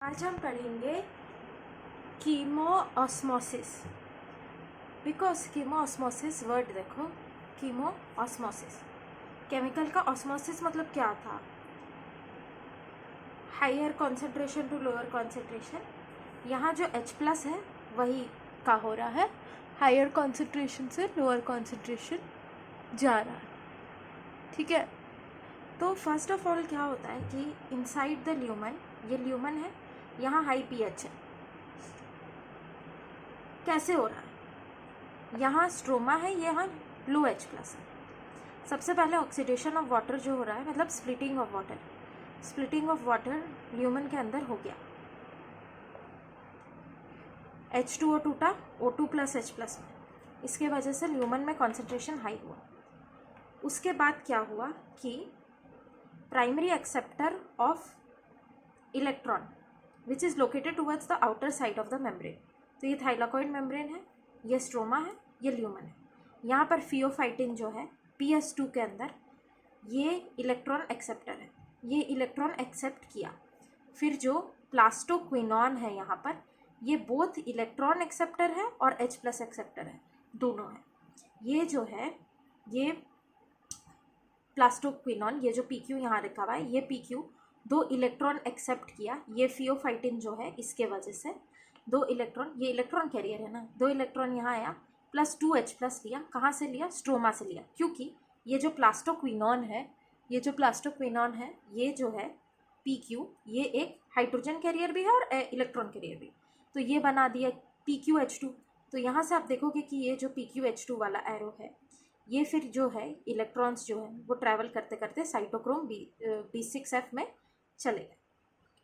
आज हम पढ़ेंगे कीमोऑस्मोसिस। बिकॉज कीमोऑस्मोसिस वर्ड देखो, कीमोऑस्मोसिस केमिकल का ऑस्मोसिस मतलब क्या था? Higher concentration to lower concentration. यहाँ जो H+ है वही का हो रहा है, हायर कॉन्सेंट्रेशन से लोअर कॉन्सेंट्रेशन जा रहा है। ठीक है, तो फर्स्ट ऑफ ऑल क्या होता है कि इनसाइड द ल्यूमन, ये ल्यूमन है, यहाँ हाई pH है। कैसे हो रहा है? यहाँ स्ट्रोमा है, ये यहाँ लो H+ है। सबसे पहले ऑक्सीडेशन ऑफ वाटर जो हो रहा है, मतलब splitting of water, splitting of water lumen के अंदर हो गया। H2O टूटा O2+ H+ में, इसके वजह से ल्यूमन में कॉन्सेंट्रेशन हाई हुआ। उसके बाद क्या हुआ कि primary acceptor of electron which is located towards the outer side of the membrane. तो ये थाइलाकॉइड मेम्ब्रेन है, ये स्ट्रोमा है, ये ल्यूमन है। यहाँ पर फियोफाइटिन जो है PS2 के अंदर, ये इलेक्ट्रॉन एक्सेप्टर है, ये इलेक्ट्रॉन एक्सेप्ट किया। फिर जो प्लास्टोक्विनॉन है यहाँ पर, ये बोथ इलेक्ट्रॉन एक्सेप्टर है और H+ एक्सेप्टर है, दोनों है। ये जो है ये प्लास्टोक्विनॉन, ये जो PQ यहाँ रखा हुआ है, ये PQ दो इलेक्ट्रॉन एक्सेप्ट किया। ये फियोफाइटिन जो है इसके वजह से दो इलेक्ट्रॉन, ये इलेक्ट्रॉन कैरियर है ना, दो इलेक्ट्रॉन यहाँ आया, +2 H+ लिया। कहाँ से लिया? स्ट्रोमा से लिया, क्योंकि ये जो प्लास्टोक्विनॉन है, ये जो प्लास्टोक्विनॉन है, ये जो है PQ, ये एक हाइड्रोजन कैरियर भी है और इलेक्ट्रॉन कैरियर भी। तो ये बना दिया PQH2। तो यहाँ से आप देखोगे कि ये जो PQH2 वाला एरो है, ये फिर जो है इलेक्ट्रॉन्स जो है वो ट्रैवल करते करते साइटोक्रोम B6F में चले गए।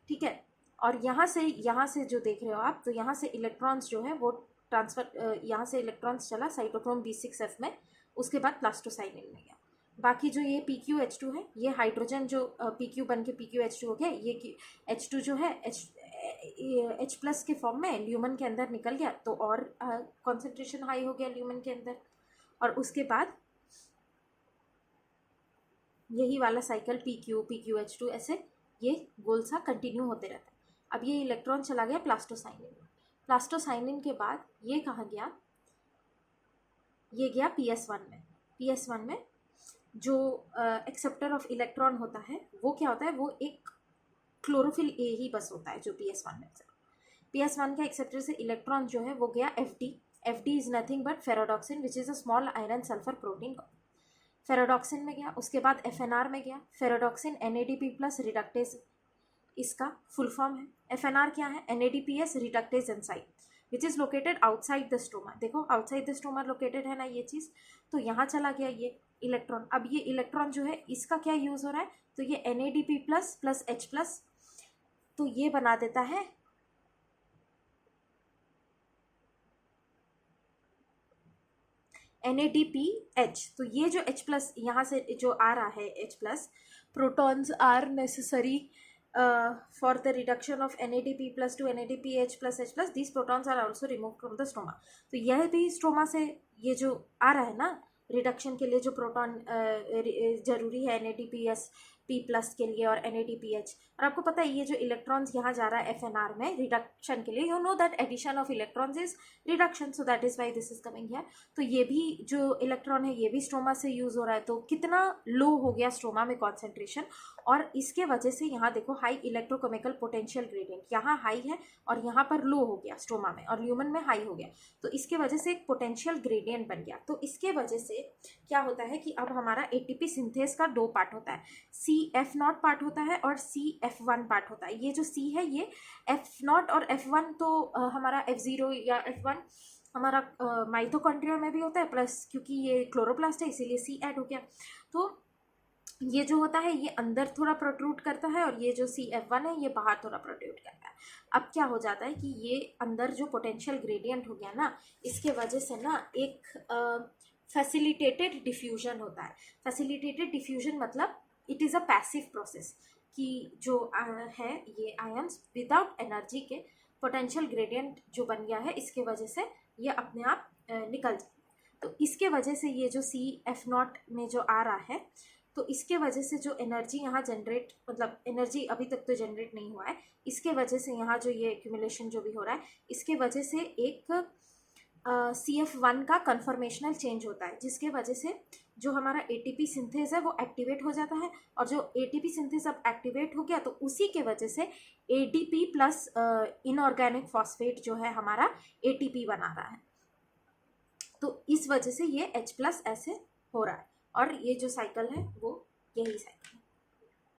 ठीक है, और यहाँ से जो देख रहे हो आप, तो यहाँ से इलेक्ट्रॉन्स जो है वो ट्रांसफ़र, यहाँ से इलेक्ट्रॉन्स चला साइटोक्रोम B6F में, उसके बाद प्लास्टोसाइनिन में गया। बाकी जो ये PQH2 है, ये हाइड्रोजन जो PQ बन के PQH2 हो गया, ये H2 जो है H+ के फॉर्म में ल्यूमन के अंदर निकल गया, तो और कॉन्सेंट्रेशन हाई हो गया ल्यूमन के अंदर। और उसके बाद यही वाला साइकिल PQH2 ऐसे ये गोल सा कंटिन्यू होते रहता है। अब ये इलेक्ट्रॉन चला गया प्लास्टोसाइनिन में। प्लास्टोसाइनिन के बाद ये कहाँ गया? ये गया PS1 में। PS1 में जो एक्सेप्टर ऑफ इलेक्ट्रॉन होता है वो क्या होता है? वो एक क्लोरोफिल A ही बस होता है जो PS1 में। PS1 के एक्सेप्टर से इलेक्ट्रॉन जो है वो गया FD is nothing but ferredoxin which is a small iron sulphur protein. Ferredoxin में गया, उसके बाद FNR में गया। फेरोडॉक्सिन NADP+ रिडक्टेज इसका फुल फॉर्म है। FNR क्या है? NADPS reductase enzyme which is located outside the stoma. देखो आउटसाइड द स्टोमा लोकेटेड है ना ये चीज़, तो यहाँ चला गया ये इलेक्ट्रॉन। अब ये इलेक्ट्रॉन जो है इसका क्या यूज़ हो रहा है? तो ये NADP+ H+, तो ये बना देता है NADPH। तो ये जो H+ यहाँ से जो आ रहा है H+, protons are necessary for the reduction of NADP+ to NADPH+ H+, this protons are also remove from the stoma. तो यह भी स्टोमा से ये जो आ रहा है ना रिडक्शन के लिए, जो प्रोटॉन जरूरी है NADPS+ के लिए और NADPH। और आपको पता है ये जो इलेक्ट्रॉन्स यहाँ जा रहा है FNR में रिडक्शन के लिए, you know that addition of electrons is reduction, so that is why this is coming here. तो ये भी जो इलेक्ट्रॉन है ये भी स्ट्रोमा से यूज हो रहा है। तो कितना लो हो गया स्ट्रोमा में कॉन्सेंट्रेशन, और इसके वजह से यहाँ देखो हाई इलेक्ट्रोकेमिकल पोटेंशियल ग्रेडियंट, यहाँ हाई है और यहाँ पर लो हो गया स्ट्रोमा में, और ल्यूमन में हाई हो गया। तो इसके वजह से एक पोटेंशियल ग्रेडियंट बन गया। तो इसके वजह से क्या होता है कि अब हमारा ATP सिंथेस का 2 पार्ट होता है, CF0 पार्ट होता है और CF1 पार्ट होता है। ये जो C है ये F0 और F1, तो हमारा F0 या F1 हमारा माइटोकॉन्ड्रिया में भी होता है, प्लस क्योंकि ये क्लोरोप्लास्ट है इसीलिए C ऐड हो गया। तो ये जो होता है ये अंदर थोड़ा प्रोट्रूड करता है, और ये जो CF1 है ये बाहर थोड़ा प्रोट्रूड करता है। अब क्या हो जाता है कि ये अंदर जो पोटेंशियल ग्रेडियंट हो गया ना, इसके वजह से ना एक फैसिलिटेटेड डिफ्यूजन होता है। फैसिलिटेटेड डिफ्यूजन मतलब it is a passive process, कि जो है ये आयंस विदाउट एनर्जी के पोटेंशियल ग्रेडियंट जो बन गया है, इसके वजह से ये अपने आप निकल जाए। तो इसके वजह से ये जो CF0 में जो आ रहा है, तो इसके वजह से जो एनर्जी यहाँ जनरेट, मतलब एनर्जी अभी तक तो जनरेट नहीं हुआ है, इसके वजह से यहाँ जो ये एक्यूमुलेशन जो भी हो रहा है, इसके वजह से एक CF1 का कन्फर्मेशनल चेंज होता है, जिसके वजह से जो हमारा ATP सिंथेज है वो एक्टिवेट हो जाता है। और जो ATP सिंथेज अब एक्टिवेट हो गया तो उसी के वजह से ADP प्लस इनऑर्गेनिक फॉस्फेट जो है हमारा ATP बना रहा है। तो इस वजह से ये H+ ऐसे हो रहा है, और ये जो साइकिल है वो यही साइकिल है।